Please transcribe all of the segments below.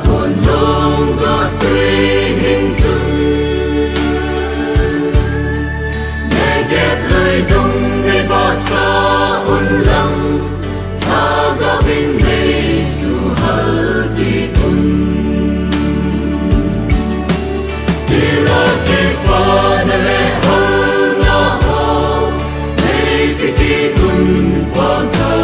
buồn lung có tùy hình dung nghe ghép lời tung để bỏ xa ôn lăng tha ga bên đây su hơ đi tung đi lo kê qua nè lệ hơ na ho đây vì đi tung qua ta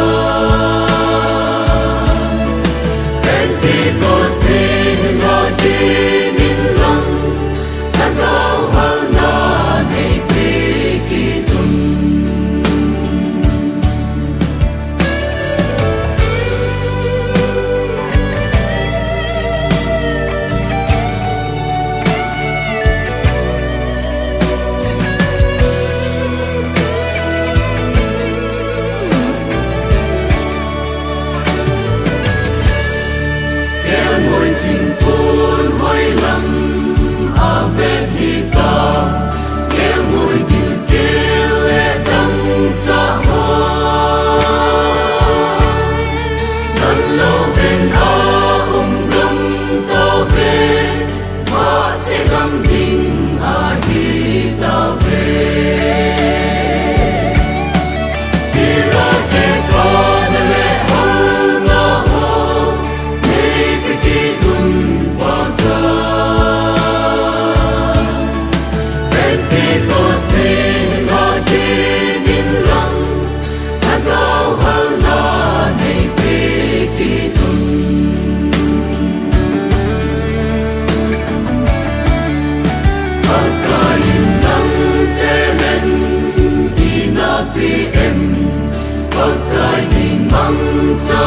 ngồi xin phun hỏi lầm à ven hi ta nghe ngồi điều kêu lệ đắng cha hoa lần lâu bên gấm ta về mà sẽ găm tình hi ta về đi ra kê qua nè lệ hơ na ho đây phải đi tung qua ta Pentecoste ra đi đến lăng ta cao hơn na này về đi tung Pagkain ng telen di na PM pagkain mang sa